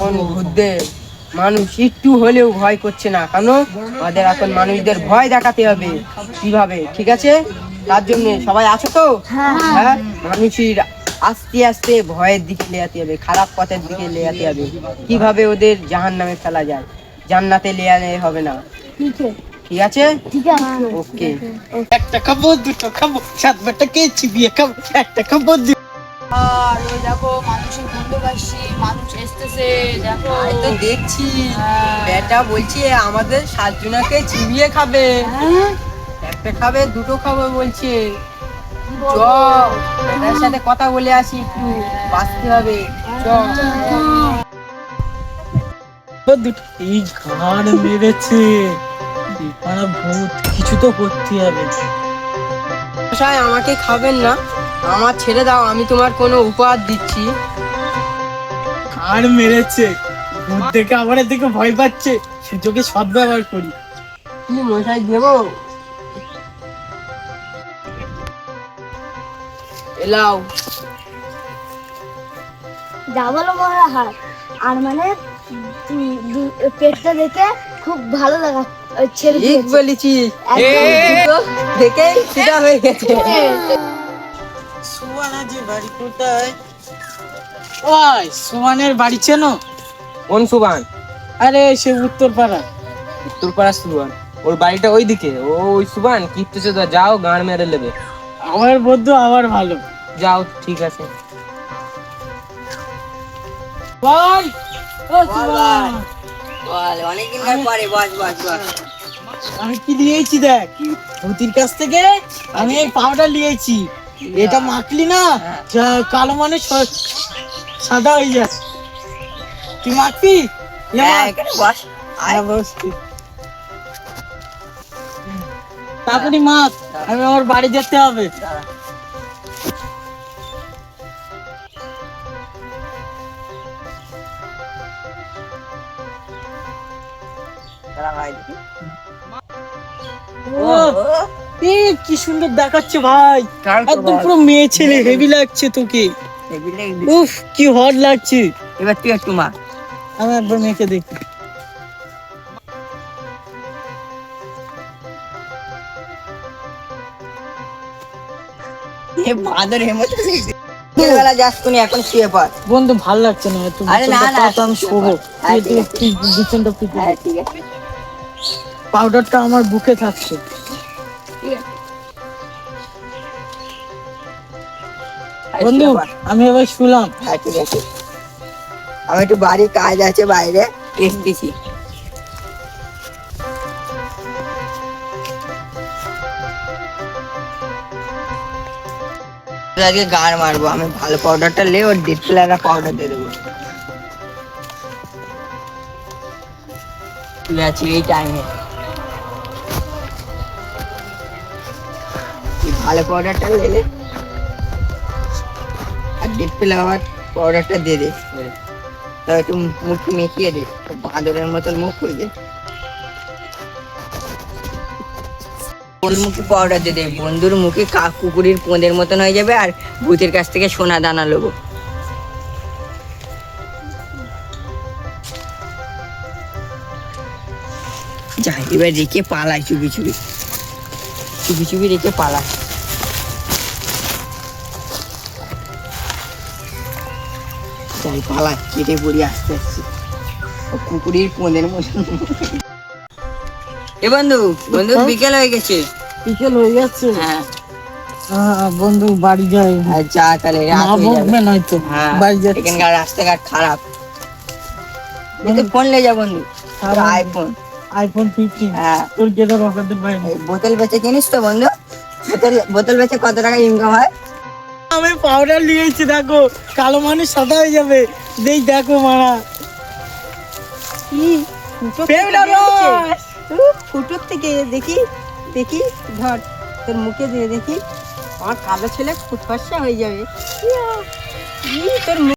এখন ভূতদের মানুষ একটু হলেও ভয় করছে না, কেন আমাদের এখন মানুষদের ভয় দেখাতে হবে। কিভাবে? ঠিক আছে, তার জন্য সবাই আছো তো? হ্যাঁ, মানুষের আস্তে আস্তে ভয়ের দিকে লেয়াতে হবে, খারাপ পথের দিকে লেয়াতে হবে। কিভাবে ওদের জাহান্নামে ফেলা যায়, জান্নাতে লেয়ালে হবে না। ঠিক আছে, ওকে। একটা খাবো, দুটো খাবো, সাত বেটা কে চিবিয়ে খাবো, একটা খাবো। আর ওই দেখো মানুষের বন্ধুবাসী মানুষ এসতেছে, দেখো তাই তো দেখছি, হ্যাঁ। বেটা বলছি আমাদের 7 জনাকে চিবিয়ে খাবে। একটা খাবে, দুটো খাবে বলছে। চ, বেটার সাথে কথা বলে আসি, একটু বাঁচতে হবে। চ। এই ঘাড় মেরেছে, মানে ভূত, কিছু তো করতে হবে। মশাই, আমাকে খাবেন না, আমার ছেড়ে দাও, আমি তোমার কোনো উপহার দিচ্ছি। ঘাড় মেরেছে, ভূত দেখে আমার দিকে ভয় পাচ্ছে, সুযোগে সদ্ব্যবহার করি। কি মশাই দেবো? এলাও। যা বলো মহারাজ, আর মানে পেটটা দেখে খুব ভালো লাগা ছেড়ে ঠিক দিয়েছে। বলেছিস, একদম দেখেই সেটা হয়ে গেছে। সুমানের বাড়ি কোথায়? ওই সুমানের বাড়ি চেনো? কোন সুবান? আরে সে উত্তরপাড়া। উত্তরপাড়া সুবান, ওর বাড়িটা ওইদিকে। ওই সুবান কিপতেছে, যাও গাঁড় মেরে নেবে। আমার বন্ধু আমার ভালো। যাও, ঠিক আছে। বল, ও সুমান, বল, অনেকদিন পরে। বস বস বস। আমি কি নিয়েছি দেখ, ভূতির কাছ থেকে আমি এই পাউডার নিয়েছি। এটা মাখলি না, কালো মানুষ সাদা হয়ে যায়। তুই মাখবি? বস। তাড়াতাড়ি মাখ, আমি আমার বাড়ি যেতে হবে। কি সুন্দর দেখাচ্ছে ভাই, একদম পুরো মেয়ে ছেলে, হেভি লাগছে তোকে। উফ, কি হট লাগছে। এবার তুই একটু মা। আমি একবার মেয়েকে দেখি। বাদর হেমত বেলা যাস কোনি, এখন শুয়ে পড়। বন্ধু ভাল লাগছে না, তুমি আরে না, না, আমি শোবো। হ্যাঁ, ঠিক তুই বিছানাটা পিটি। হ্যাঁ, ঠিক আছে। পাউডারটা আমার বুকে থাকছে। বন্ধু, আমি এবার শুলাম। হ্যাঁ, ঠিক আছে। আমি একটু বাড়ি কাজ আছে, বাইরে এসেছি। আজকে গান মারবো আমি, ভালো পাউডারটা লে, ওর ডিসপ্লে পাউডার দিয়ে দেবো। ঠিক আছে, এই টাইমে ভালো পাউডারটা লেলে আর ডিসপ্লে আবার পাউডারটা দিয়ে দে। তা একটু মুখ মেখিয়ে দে, বাঁদরের মতন মুখ হয়ে দে। ওর মুখে পাউডার দিয়ে দে, বন্ধুর মুখে কুকুরের পোঁদের মতন হয়ে যাবে, আর ভূতের কাছ থেকে সোনা দানা নেবো। যাই, এবার রেখে পালাই, চুপি চুপি চুপি চুপি রেখে পালাই। যাই পালাই, কেটে পড়ি আস্তে আস্তে, কুকুরের পোঁদের মতন। এ বন্ধু, বন্ধু বিকেল হয়ে গেছে। বিকেল হয়ে যাচ্ছে? হ্যাঁ বন্ধু বাড়ি যাই। যা তাহলে, রাত হয়ে যাবে। নয়তো হ্যাঁ, বাড়ি যাচ্ছি। এখানকার রাস্তাঘাট খারাপ। ফোন লে যা বন্ধু, আইফোন। আইফোন 15। হ্যাঁ, তোর গেদার রকেটের বাইরে। বোতল বেচে কিনিস তো বন্ধু? বোতল বেচে কত টাকা ইনকাম হয়? আমি পাউডার নিয়েছি, দেখো কালো মানুষ সাদা হয়ে যাবে। দেখো মারা, ফুটোর থেকে দেখি দেখি, ধর তোর মুখে দিয়ে দেখি, আমার কালো ছেলে ফুটফাসা হয়ে যাবে। তোর